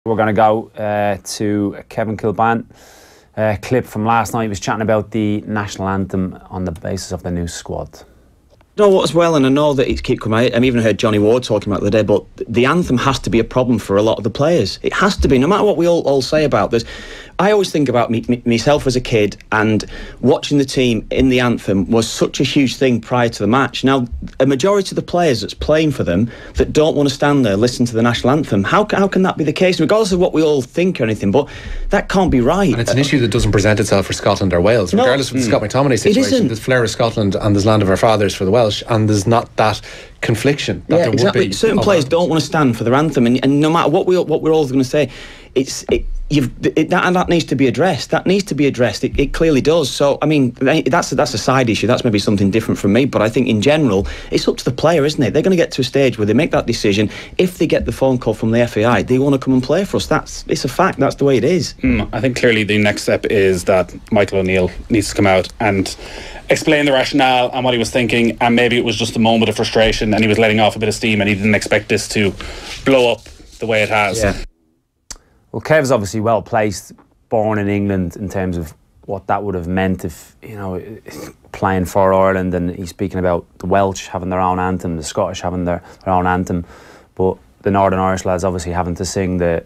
We're going to go to Kevin Kilban. Clip from last night. He was chatting about the national anthem on the basis of the new squad. You know what as well, and I know that it's keep coming out. I even heard Johnny Ward talking about it the other day, but the anthem has to be a problem for a lot of the players. It has to be, no matter what we all say about this. I always think about myself as a kid, and watching the team in the anthem was such a huge thing prior to the match. Now, a majority of the players that's playing for them that don't want to stand there listen to the national anthem, how can that be the case? Regardless of what we all think or anything, but that can't be right. And it's an issue that doesn't present itself for Scotland or Wales, regardless of the Scott McTominay situation. There's flair of Scotland and there's land of our fathers for the Welsh, and there's not that confliction that there exactly. would be. Certain players don't want to stand for their anthem, and no matter what we're all going to say, that needs to be addressed. That needs to be addressed. It clearly does. So, I mean, that's a side issue. That's maybe something different from me. But I think in general, it's up to the player, isn't it? They're going to get to a stage where they make that decision. If they get the phone call from the FAI, they want to come and play for us. It's a fact. That's the way it is. I think clearly the next step is that Michael O'Neill needs to come out and explain the rationale and what he was thinking, and maybe it was just a moment of frustration and he was letting off a bit of steam and he didn't expect this to blow up the way it has. Yeah. Well, Kev's obviously well placed, born in England, in terms of what that would have meant if, you know, playing for Ireland, and he's speaking about the Welsh having their own anthem, the Scottish having their own anthem, but the Northern Irish lads obviously having to sing the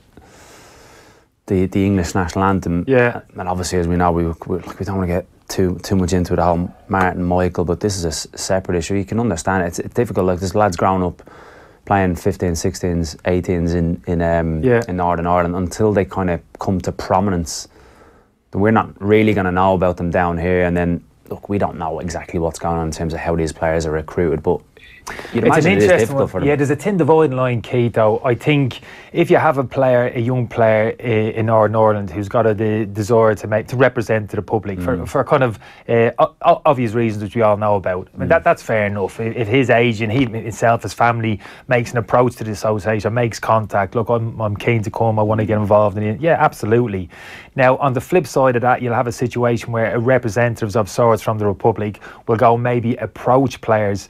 English national anthem. Yeah. And obviously, as we know, we don't want to get too much into the whole Martin Michael, but this is a separate issue. You can understand it. It's difficult. Like, there's lads growing up playing 15s, 16s, 18s in Northern Ireland, until they kind of come to prominence. We're not really going to know about them down here, and then look, we don't know exactly what's going on in terms of how these players are recruited, but you'd imagine it is difficult for them. Yeah, there's a thin dividing line, Keith, though. I think if you have a young player in Northern Ireland who's got a desire to represent the public for kind of obvious reasons which we all know about, I mean, that's fair enough. If his agent, he himself, his family makes an approach to the association, makes contact, look, I'm keen to come, I want to get involved in it. Yeah, absolutely. Now, on the flip side of that, you'll have a situation where representatives of sorts from the Republic will go maybe approach players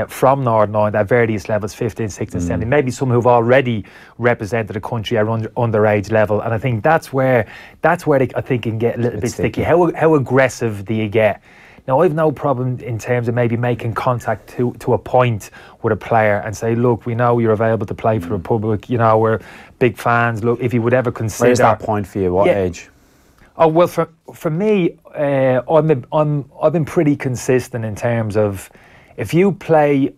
from Northern Ireland at various levels, 15, 16, 17, maybe some who've already represented the country at underage level, and I think that's where they, I think, can get a little bit sticky. How aggressive do you get? Now, I've no problem in terms of maybe making contact to a point with a player and say, look, we know you're available to play for the Republic, you know, we're big fans, look, if you would ever consider... Where's that point for you? What age? Oh, well, for me, I've been pretty consistent in terms of, if you play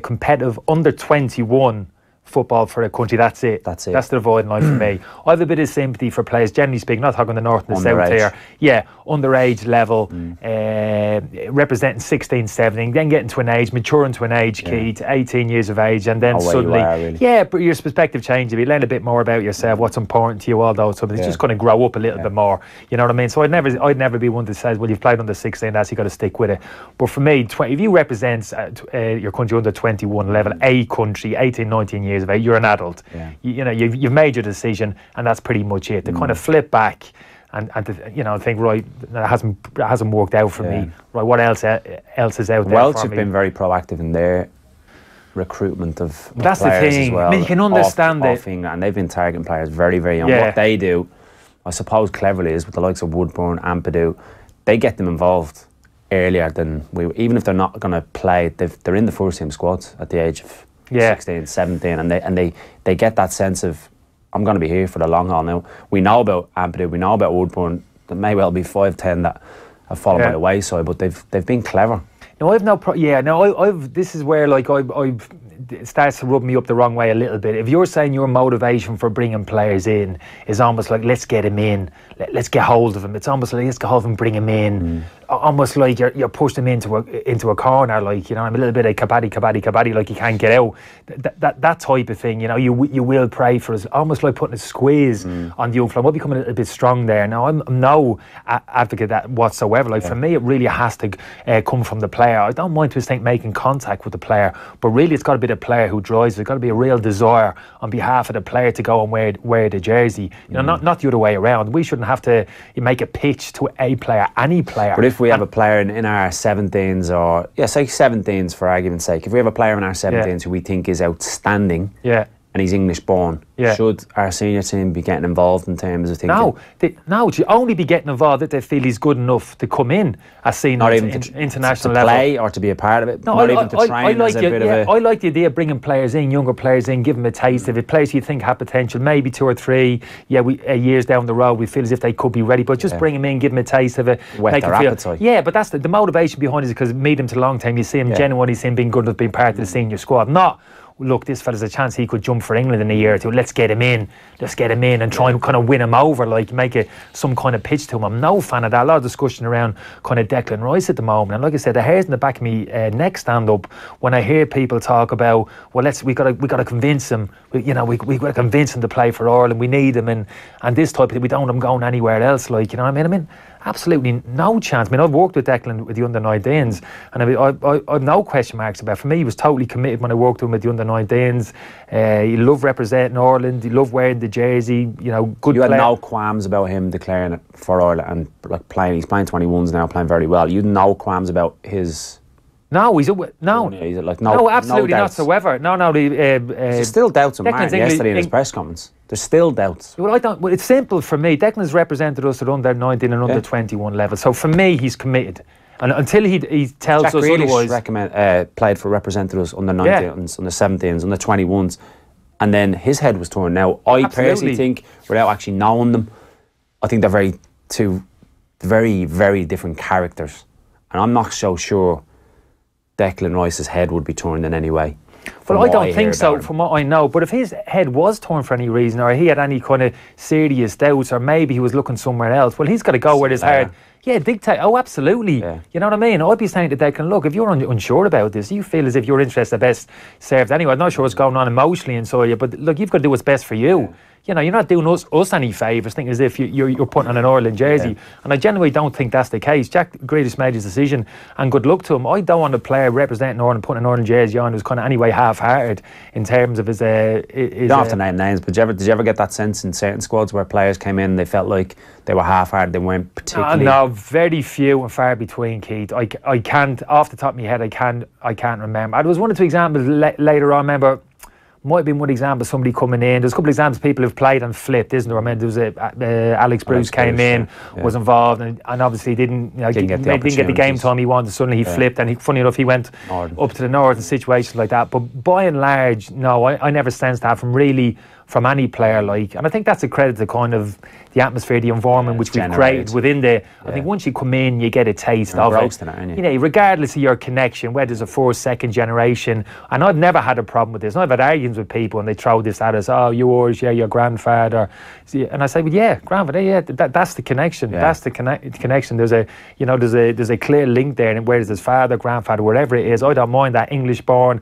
competitive under 21 football for a country, that's it. That's the dividing line for me. I have a bit of sympathy for players, generally speaking, not talking the north and the south here. Yeah, underage level, representing 16, 17, then getting to an age, maturing to an age, key to 18 years of age, and then suddenly, yeah, but your perspective changes. You learn a bit more about yourself, what's important to you, all those sort of things. It's just going to grow up a little bit more. You know what I mean? So I'd never be one that says, well, you've played under 16, that's you got to stick with it. But for me, if you represent your country under 21 level, a country, 18, 19 years of age, you're an adult. You know, you've made your decision, and that's pretty much it. To kind of flip back and to, you know, think, right, that hasn't worked out for me. Right, what else is out there? Welsh have been very proactive in their recruitment of that's players the thing. as well. I mean, you can understand it, and they've been targeting players very, very young. What they do, I suppose, cleverly, is with the likes of Woodburn, Ampadu, they get them involved earlier than even if they're not going to play, they're in the first team squads at the age of 16, 17, and they get that sense of, I'm going to be here for the long haul. Now, we know about Ampadu, we know about Woodburn. There may well be 5-10 that have fallen by the wayside, but they've been clever. No, I've no this is where, like, it starts to rub me up the wrong way a little bit. If you're saying your motivation for bringing players in is almost like, let's get him in, let's get hold of him. It's almost like, let's get hold of him, bring him in. Almost like you're pushing him into a corner, like, you know, I'm a little bit of kabaddi, like you can't get out. That type of thing, you know, you will pray for us, almost like putting a squeeze on the young fella. Might become a little bit strong there. Now, I'm no advocate of that whatsoever. Like, for me, it really has to come from the player. I don't mind to making contact with the player, but really it's got to be the player who drives. There's got to be a real desire on behalf of the player to go and wear the jersey. You know, not the other way around. We shouldn't have to make a pitch to a player, any player. But if we have a player in our 17s, or say 17s for argument's sake, if we have a player in our 17s who we think is outstanding, and he's English born. Should our senior team be getting involved in terms of thinking? No, to only be getting involved if they feel he's good enough to come in as senior, not even international level. To play or to be a part of it. No, not even to train as a bit of a... I like the idea of bringing players in, younger players in, give them a taste of it. Players you think have potential, maybe 2 or 3 years down the road, we feel as if they could be ready, but just bring them in, give them a taste of it. Whet their appetite. Yeah, but that's the motivation behind it, is because medium to long term, you see him genuinely, see him being good enough being part of the senior squad. Not, look, this fella's a chance he could jump for England in a year or two. Let's get him in and try and kind of win him over, like make it some kind of pitch to him. I'm no fan of that. A lot of discussion around kind of Declan Rice at the moment, and like I said, the hairs in the back of me neck stand up when I hear people talk about, well, we got to convince him. We got to convince him to play for Ireland. We need him, and this type of thing. We don't want him going anywhere else. Like, you know what I mean? Absolutely no chance. I mean, I've worked with Declan with the under-19s, and I've no question marks about it. For me, he was totally committed when I worked with him with the under-19s. He loved representing Ireland. He loved wearing the jersey. Good player. You had no qualms about him declaring it for Ireland and like playing. He's playing 21s now, playing very well. You had no qualms about his... No, he's like no, absolutely not whatsoever. No. There's still doubts on Martin yesterday in his press conference. There's still doubts. Well, it's simple for me. Declan's represented us at under 19 and under 21 level. So for me, he's committed. And until he tells us otherwise, represented us under 19s, under 17s, under 21s, and then his head was torn. Now, I personally think, without actually knowing them, I think they're two very, very different characters, and I'm not so sure Declan Rice's head would be torn in any way. Well, I don't think so, from what I know. But if his head was torn for any reason, or he had any kind of serious doubts, or maybe he was looking somewhere else, well, he's got to go where his heart... Yeah, dictate. Oh, absolutely. Yeah. You know what I mean? I'd be saying to Declan, look, if you're unsure about this, you feel as if your interests are best served anyway. I'm not sure what's going on emotionally inside you, but look, you've got to do what's best for you. Yeah. You know, you're not doing us any favours, thinking as if you're putting on an Ireland jersey. Yeah. And I genuinely don't think that's the case. Jack Grealish made his decision, and good luck to him. I don't want a player representing Ireland, putting an Ireland jersey on who's kind of anyway half-hearted in terms of his... you don't have to name names, but did you ever get that sense in certain squads where players came in, they felt like they were half-hearted, they weren't particularly... No, very few and far between, Keith. I can't, off the top of my head, I can't remember. There was 1 or 2 examples later on, I remember... Might have been one example, somebody coming in. There's a couple of examples of people who've played and flipped, isn't there? I mean, there was Alex Bruce came in, was involved, and obviously didn't get the game time he wanted. Suddenly he flipped, and funny enough, he went up to the north and situations like that. But by and large, no, I never sensed that from any player. And I think that's a credit to kind of the atmosphere, the environment which we've created within there. I think once you come in, you get a taste of it. You know, regardless of your connection, whether it's a first, second generation. And I've never had a problem with this. And I've had arguments with people, and they throw this at us. Oh, yours, your grandfather. And I say, well, yeah, grandfather, that's the connection. That's the connection. There's a clear link there, and whether it's his father, grandfather, whatever it is. I don't mind that, English born,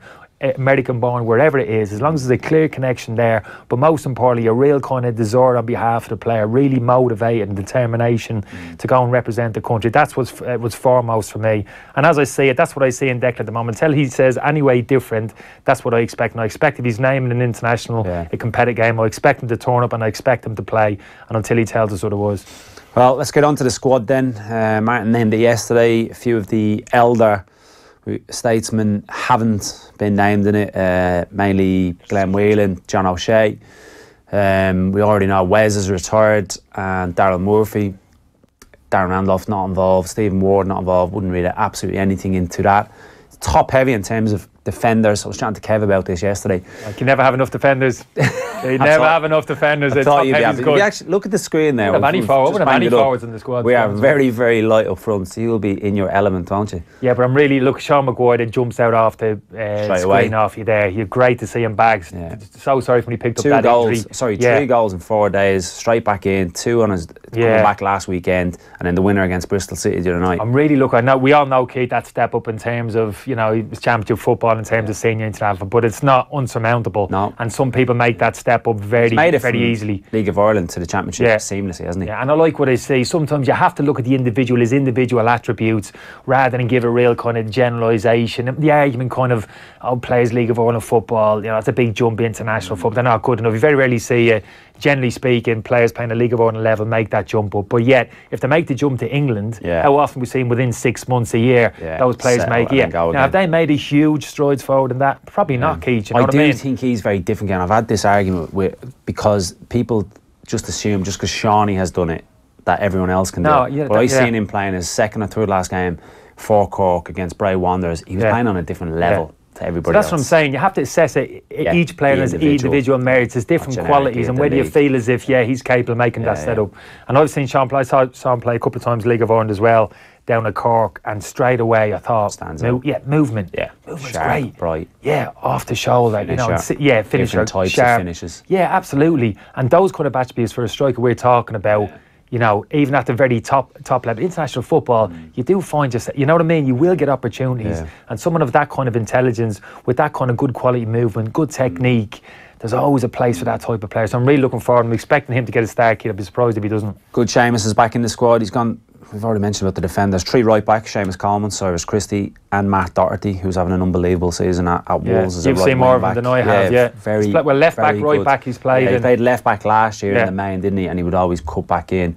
American born, wherever it is, as long as there's a clear connection there, but most importantly a real kind of desire on behalf of the player, really motivated and determination to go and represent the country. That's what's foremost for me. And as I see it, that's what I see in Declan at the moment. Until he says anyway different, that's what I expect. And I expect if he's naming an international, a competitive game, I expect him to turn up and I expect him to play, and until he tells us otherwise. Well, let's get on to the squad then. Martin named it yesterday. A few of the elder statesmen haven't been named in it, mainly Glenn Whelan, John O'Shea. We already know Wes is retired, and Daryl Murphy. Darren Randolph not involved, Stephen Ward not involved. Wouldn't read absolutely anything into that. It's top heavy in terms of defenders. I was chatting to Kev about this yesterday. You can never have enough defenders. You never have enough defenders. It's top heavy is good. You actually look at the screen now. We have any forwards in the squad. We are very, very light up front, so you'll be in your element, won't you? Yeah, but I'm really, look, Sean Maguire that jumps out off the screen off you there. You're great to see him back. So sorry when he picked up that injury. 3 goals in 4 days, straight back in, 2 on his coming back last weekend, and then the winner against Bristol City the other night. I'm really looking. I know we all know, Keith, that step up in terms of, you know, championship football, in terms of senior international, but it's not unsurmountable. No. And some people make that step up very easily. League of Ireland to the championship seamlessly, hasn't he? Yeah, and I like what I see. Sometimes you have to look at the individual, his individual attributes, rather than give a real kind of generalisation. The argument kind of, players League of Ireland football, you know, it's a big jump international football. They're not good enough. You very rarely see generally speaking, players playing a League of Ireland level make that jump up. But yet, if they make the jump to England, how often we've seen within 6 months, a year, those players make it. Now, have they made a huge strides forward in that? Probably not, Keith. You know what I mean? I do think he's very different. Again, I've had this argument because people just assume just because Shawnee has done it that everyone else can do it. But I've seen him playing his second or third last game for Cork against Bray Wanderers. He was playing on a different level. To everybody that's else. What I'm saying. You have to assess it. Each player has individual merits, has different qualities, and whether you feel as if he's capable of making that setup. And I've seen Sean play. I saw him play a couple of times League of Ireland as well down at Cork, and straight away I thought, movement, movement's sharp, great, bright, off the shoulder, finisher, different types sharp. of finishes. Yeah, absolutely. And those kind of attributes for a striker we're talking about. You know, even at the very top level, international football, you do find yourself, you know what I mean? You will get opportunities. And someone of that kind of intelligence, with that kind of good quality movement, good technique, there's always a place for that type of player. So I'm really looking forward. I'm expecting him to get a start, kid. I'd be surprised if he doesn't. Good. Seamus is back in the squad. He's gone. We've already mentioned about the defenders. 3 right backs: Seamus Coleman, Cyrus Christie, and Matt Doherty, who's having an unbelievable season at Wolves as a right You've seen more of him than I have. Very well, left back, right back. He's played. He played left back last year in the main, didn't he? And he would always cut back in.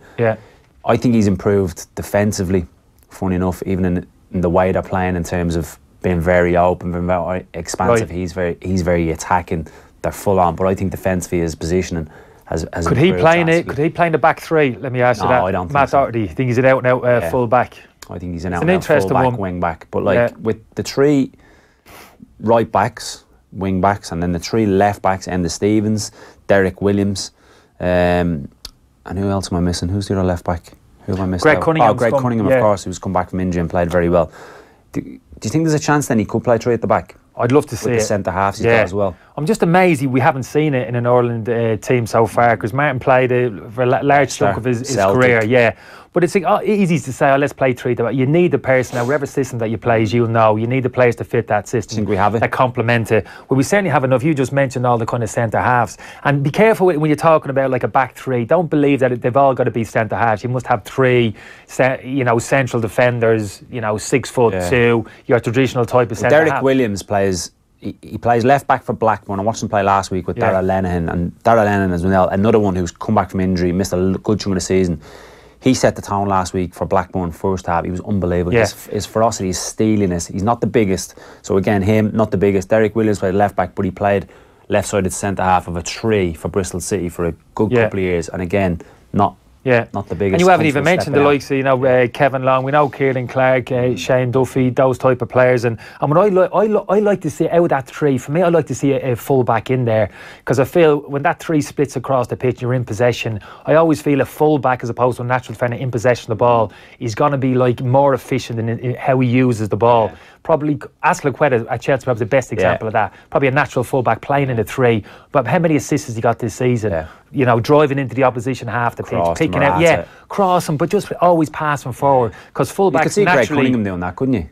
I think he's improved defensively. Funny enough, even in the way they're playing, in terms of being very open, being very expansive. Right. He's very attacking. They're full on, but I think defensively his positioning has could he play in it? Could he play in the back three? Let me ask you that. I don't think Matt Doherty, think he's an out and out full back? I think he's an out and out full back, wing back. But with the 3 right backs, wing backs, and then the 3 left backs, Enda Stevens, Derek Williams, and who else am I missing? Who's the other left back? Who have I missed? Greg Cunningham. Greg Cunningham, of course, who's come back from injury and played very well. Do you think there's a chance then he could play 3 at the back? I'd love to see it. The centre halves he's got as well. I'm just amazed we haven't seen it in an Ireland team so far, because Martin played for a large chunk of his career. But it's easy to say, let's play 3. You need the personnel, whatever system that you play, you need the players to fit that system. I think we have it. That complement it. Well, we certainly have enough. You just mentioned all the kind of centre halves. And be careful when you're talking about like a back 3. Don't believe that they've all got to be centre halves. You must have 3, central defenders, 6'2", your traditional type of centre half. Derek Williams plays... He plays left back for Blackburn. I watched him play last week with Darragh Lenihan, and Darragh Lenihan is another one who's come back from injury, missed a good chunk of the season. He set the tone last week for Blackburn first half. He was unbelievable. His ferocity, his steeliness. He's not the biggest. So again, him, not the biggest. Derek Williams played left back, but he played left-sided centre half of a 3 for Bristol City for a good couple of years. And again, not the biggest. And you haven't even mentioned the likes of Kevin Long. We know Kieran Clark, Shane Duffy, those type of players. And what I like to see out of that 3, for me, I like to see a full back in there, because I feel when that 3 splits across the pitch, you're in possession. I always feel a full back, as opposed to a natural defender in possession of the ball, he's going to be more efficient in how he uses the ball. Probably Azpilicueta at Chelsea was the best example of that. Probably a natural fullback playing in the 3. But how many assists has he got this season? Driving into the opposition half the pitch, picking out, crossing, but just always passing forward. Because fullbacks, you could see Greg Cunningham doing that, couldn't you?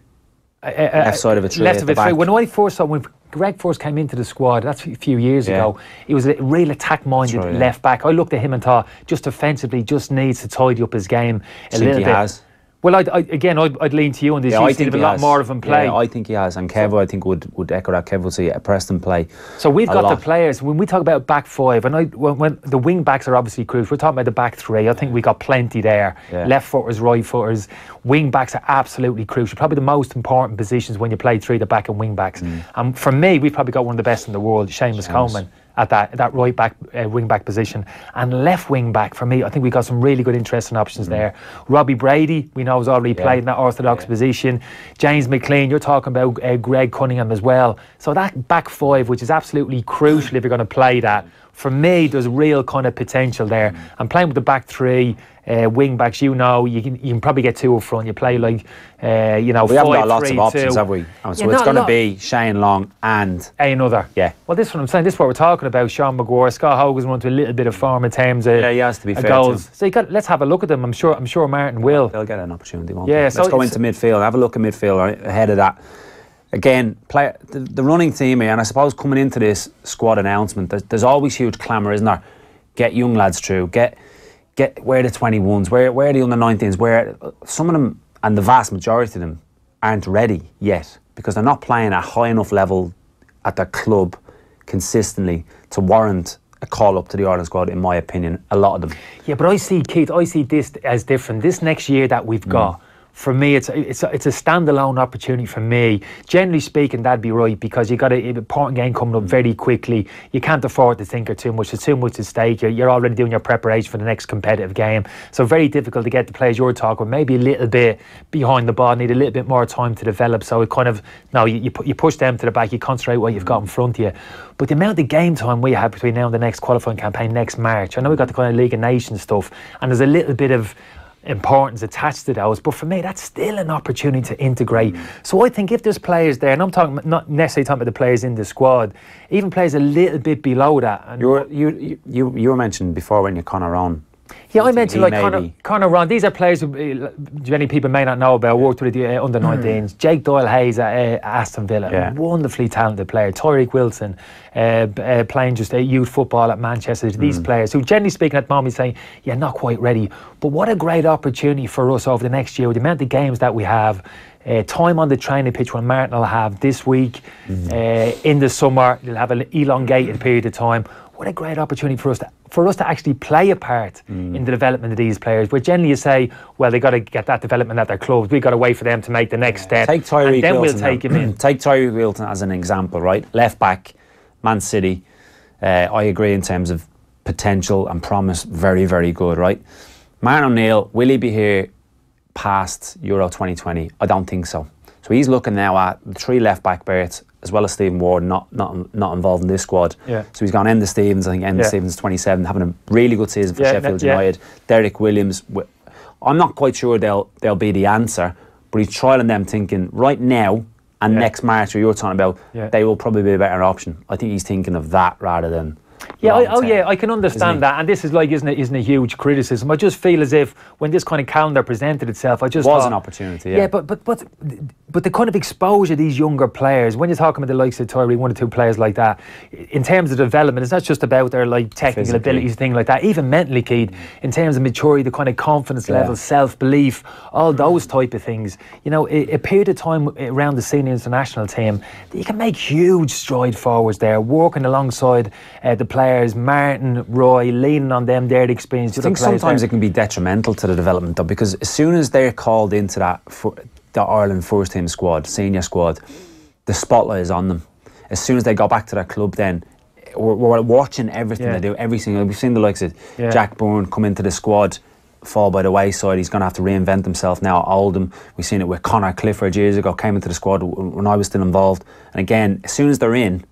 Left side of a 3 at the back. When Greg first came into the squad, that's a few years ago, he was a real attack-minded left back. I looked at him and thought, just offensively, just needs to tidy up his game a little bit. Has. Well, I'd lean to you on this. I think a lot more of him play. I think he has. And Kev, I think, would echo that. Kev would see Preston play. So we've got the players. When we talk about back 5, and when the wing backs are obviously crucial, we're talking about the back 3. I think we got plenty there. Left footers, right footers. Wing backs are absolutely crucial. Probably the most important positions when you play 3 at the back and wing backs. And for me, we've probably got one of the best in the world, Seamus Coleman, at that right back, wing back position. And left wing back, for me, I think we got some really good interesting options there. Robbie Brady, we know, has already played in that orthodox position. James McLean, you're talking about Greg Cunningham as well. So that back 5, which is absolutely crucial if you're going to play that, for me, there's real kind of potential there. And playing with the back 3, wing backs, you can probably get 2 up front. You play like, we haven't got lots of options, have we? So it's going to be Shane Long and another. Well, this is what I'm saying. This is what we're talking about. Sean McGuire, Scott Hogan's run to a little bit of form in terms of he has to be fair goals. So let's have a look at them. I'm sure Martin will. They'll get an opportunity, won't they? Let's go into midfield. Have a look at midfield ahead of that. Again, the running team here, and I suppose coming into this squad announcement, there's always huge clamour, isn't there? Get young lads through. Get where the 21s, where the under 19s, where some of them, and the vast majority of them, aren't ready yet, because they're not playing at a high enough level at their club consistently to warrant a call up to the Ireland squad, in my opinion, a lot of them. Yeah, but I see, Keith, I see this as different. This next year that we've got, for me, it's a standalone opportunity for me. Generally speaking, that'd be right, because you got an important game coming up very quickly. You can't afford to think too much. There's too much at stake. You're already doing your preparation for the next competitive game. So very difficult to get the players you're talking, maybe a little bit behind the ball, need a little bit more time to develop. So it kind of, no, you push them to the back, you concentrate what you've got in front of you. But the amount of game time we have between now and the next qualifying campaign next March, I know we've got the kind of League of Nations stuff, and there's a little bit of importance attached to those, but for me that's still an opportunity to integrate. So I think if there's players there, and I'm talking not necessarily talking about the players in the squad, even players a little bit below that. And you were mentioning before when you're Conor on. Yeah, I mentioned like Conor Ron. These are players who many people may not know about. I worked with the under-19s. Jake Doyle-Hayes at Aston Villa, wonderfully talented player. Tyreek Wilson playing just youth football at Manchester. These players who, generally speaking, at the moment saying, yeah, not quite ready. But what a great opportunity for us over the next year with the amount of games that we have. Time on the training pitch when Martin will have this week, in the summer, they'll have an elongated period of time. What a great opportunity for us to actually play a part in the development of these players. Where generally you say, well, they got to get that development at their clubs. We've got to wait for them to make the next step. Take Tyreek and then Wilson we'll take him in. Take Tyreek Wilson as an example, right? Left back, Man City. I agree in terms of potential and promise, very, very good, right? Martin O'Neill, will he be here past Euro 2020? I don't think so. So he's looking now at the 3 left back berths, as well as Stephen Ward, not involved in this squad. Yeah. So he's gone Enda Stevens, I think Enda Stevens 27, having a really good season for Sheffield United. Derek Williams, I'm not quite sure they'll be the answer, but he's trialling them thinking right now and next March, where you're talking about, they will probably be a better option. I think he's thinking of that rather than... Yeah, I can understand that, and this is like isn't a huge criticism. I just feel as if when this kind of calendar presented itself, I just was an opportunity. Yeah, but the kind of exposure these younger players, when you're talking about the likes of Tyreek, 1 or 2 players like that, in terms of development, it's not just about their like technical abilities, thing like that. Even mentally, Keith, in terms of maturity, the kind of confidence level, self-belief, all those type of things. You know, a period of time around the senior international team, you can make huge stride forwards there, working alongside the players, Martin, Roy, leaning on them, their experience. I think sometimes it can be detrimental to the development though, because as soon as they're called into the Ireland first team squad, senior squad, the spotlight is on them. As soon as they go back to their club, then we're watching everything they do, everything. We've seen the likes of Jack Byrne come into the squad, fall by the wayside. He's going to have to reinvent himself now at Oldham. We've seen it with Conor Clifford years ago, came into the squad when I was still involved. And again, as soon as they're in,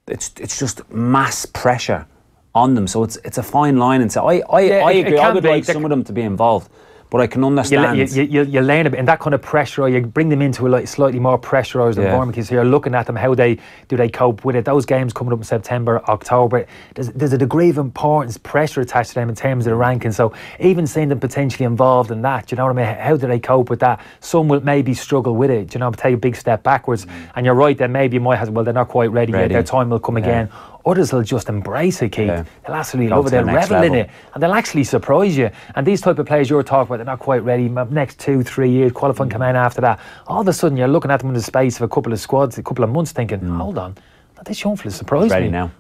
it's just mass pressure on them. So it's a fine line. And so I agree. I would like some of them to be involved, but I can understand. You learn a bit, and that kind of pressure, you bring them into a slightly more pressurised environment, because you're looking at them, how do they cope with it. Those games coming up in September, October, there's a degree of importance, pressure attached to them in terms of the ranking. So even seeing them potentially involved in that, you know what I mean? How do they cope with that? Some will maybe struggle with it, you know, take a big step backwards. And you're right, then maybe you might have, well, they're not quite ready yet, their time will come again. Others will just embrace it, Keith. They'll absolutely love it. They'll revel in it, and they'll actually surprise you. And these type of players you're talking about, they're not quite ready. Next 2-3 years, qualifying come in after that. All of a sudden, you're looking at them in the space of a couple of squads, a couple of months, thinking, hold on, this young fella surprised me. Ready now?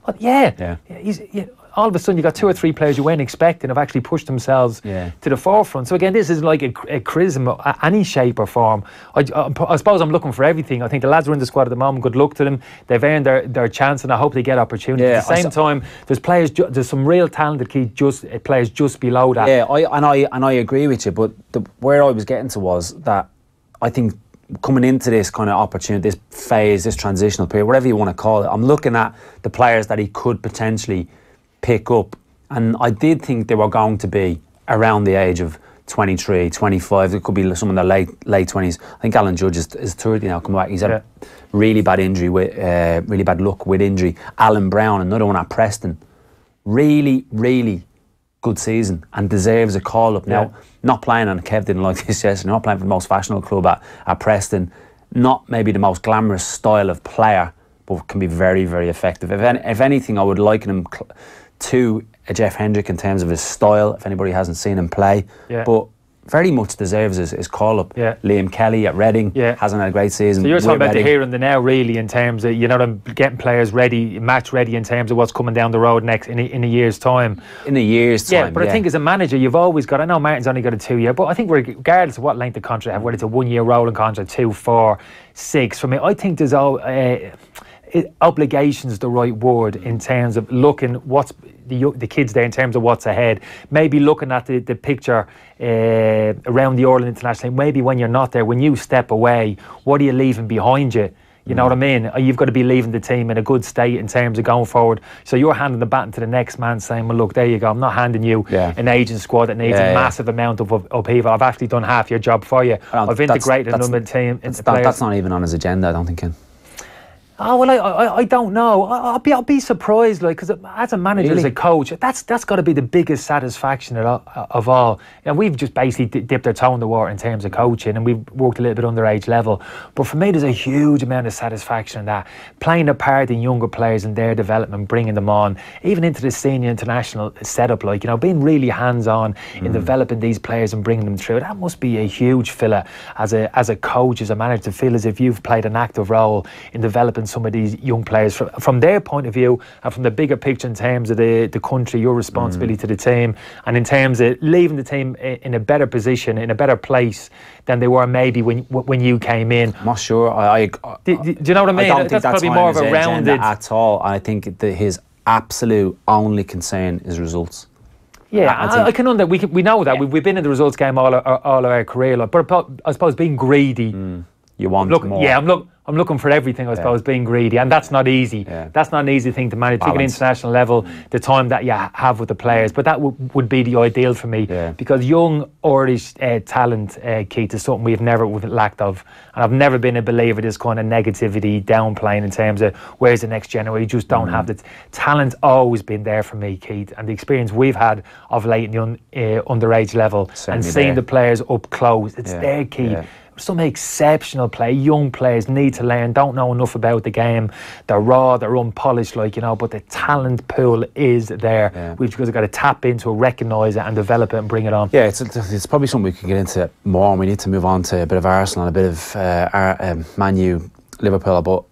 All of a sudden, you got 2 or 3 players you weren't expecting have actually pushed themselves to the forefront. So again, this is like a criticism of any shape or form. I suppose I'm looking for everything. I think the lads are in the squad at the moment. Good luck to them. They've earned their chance, and I hope they get opportunities. At the same time, there's some real talented players just below that. Yeah, I agree with you. But where I was getting to was that I think coming into this kind of opportunity, this phase, this transitional period, whatever you want to call it, I'm looking at the players that he could potentially pick up, and I did think they were going to be around the age of 23, 25. It could be some in their late 20s. I think Alan Judge is 30 now, come back. He's had really bad injury, really bad luck with injury. Alan Brown, another one at Preston, really good season and deserves a call up. Now, not playing, and Kev didn't like this yesterday, not playing for the most fashionable club at Preston, not maybe the most glamorous style of player, but can be very, very effective. If anything, I would liken him to a Jeff Hendrick in terms of his style, if anybody hasn't seen him play. But very much deserves his call-up. Yeah. Liam Kelly at Reading hasn't had a great season. So you're talking about Reading. the here and the now, really, in terms of, you know, them getting players ready, match ready, in terms of what's coming down the road next in a year's time. In a year's time, yeah. But I think as a manager, you've always got. I know Martin's only got a 2-year, but I think regardless of what length of contract you have, whether it's a 1-year rolling contract, 2, 4, 6, for me, I think there's all. Obligation's the right word in terms of looking what's the kids there in terms of what's ahead. Maybe looking at the picture around the Ireland International. Maybe when you're not there, when you step away, what are you leaving behind you? You know what I mean? You've got to be leaving the team in a good state in terms of going forward. So you're handing the baton to the next man, saying, well, look, there you go. I'm not handing you an aging squad that needs a massive amount of upheaval. I've actually done half your job for you. I've integrated another team into players. That's not even on his agenda, I don't think, Ken. Oh, well, I don't know. I'll be surprised, like, because as a manager, as a coach, that's got to be the biggest satisfaction of all. And we've just basically dipped our toe in the water in terms of coaching, and we've worked a little bit underage level. But for me, there's a huge amount of satisfaction in that. Playing a part in younger players and their development, bringing them on, even into the senior international setup, like, you know, being really hands-on in developing these players and bringing them through. That must be a huge filler as a coach, as a manager, to feel as if you've played an active role in developing some of these young players from their point of view, and from the bigger picture in terms of the country, your responsibility to the team, and in terms of leaving the team in a better position, in a better place than they were maybe when you came in. I'm not sure. Do you know what I mean? I don't think that's probably more of a rounded at all. I think that his absolute only concern is results. Yeah, I can understand. We know that we've been in the results game all our career, like, but I suppose being greedy. You want more. Yeah, I'm looking for everything, I suppose, being greedy, and that's not easy. That's not an easy thing to manage. At an international level, the time that you have with the players, but that would be the ideal for me, because young Irish talent, Keith, is something we've lacked of, and I've never been a believer of this kind of negativity, downplaying in terms of where's the next generation. You just don't have the talent's always been there for me, Keith, and the experience we've had of late in the underage level and seeing the players up close, it's there, Keith. Some exceptional play. Young players need to learn, don't know enough about the game. They're raw, they're unpolished, like, you know, but the talent pool is there. We've just got to tap into it, recognise it and develop it and bring it on. Yeah, it's probably something we can get into more, and we need to move on to a bit of Arsenal and a bit of Man U, Liverpool, but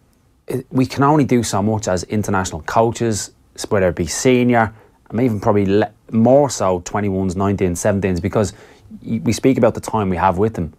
we can only do so much as international coaches, whether it be senior, and even probably more so 21s, 19s, 17s, because we speak about the time we have with them.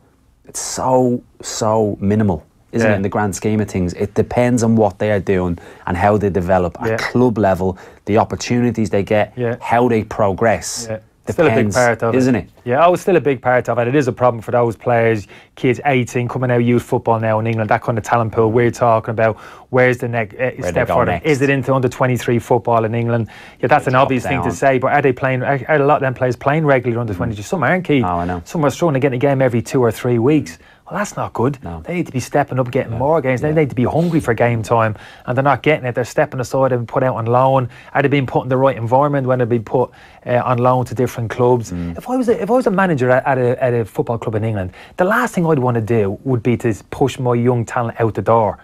It's so minimal, isn't it, in the grand scheme of things? It depends on what they are doing and how they develop at club level, the opportunities they get, how they progress. Still a big part of it, isn't it? Yeah, it's still a big part of it. It is a problem for those players, kids 18 coming out of youth football now in England, that kind of talent pool we're talking about. Where's the next step for them? Is it into under 23 football in England? Yeah, that's an obvious thing to say, but are they playing? Are a lot of them players playing regularly under 23? Some aren't, Keith. Oh, I know. Some are struggling to get a game every 2 or 3 weeks. Well, that's not good. No. They need to be stepping up, getting more games. They need to be hungry for game time, and they're not getting it. They're stepping aside and put out on loan. Are they being put in the right environment when they're being put on loan to different clubs? If I was a manager at a football club in England, the last thing I'd want to do would be to push my young talent out the door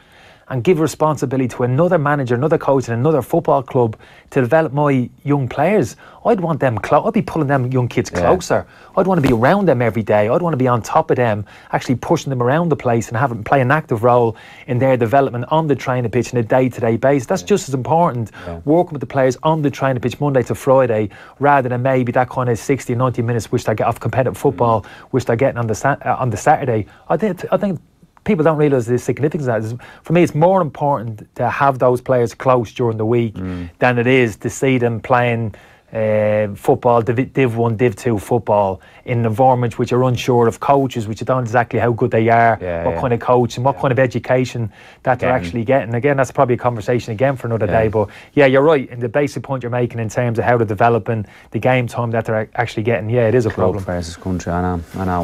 and give responsibility to another manager, another coach in another football club to develop my young players. I'd want them I'd be pulling them young kids closer. I'd want to be around them every day. I'd want to be on top of them, actually pushing them around the place and having play an active role in their development on the training pitch on a day-to-day basis. That's just as important, working with the players on the training pitch Monday to Friday, rather than maybe that kind of 60, 90 minutes which they get off competitive football, which they're getting on the Saturday. I think people don't realise the significance of that. For me, it's more important to have those players close during the week than it is to see them playing football, Div 1, Div 2 football in an environment which are unsure of coaches, which you don't exactly how good they are, what kind of coach and what kind of education that they're actually getting. Again, that's probably a conversation again for another day, but yeah, you're right in the basic point you're making in terms of how they're developing the game time that they're actually getting. Yeah, it is a problem. Club versus country, I know.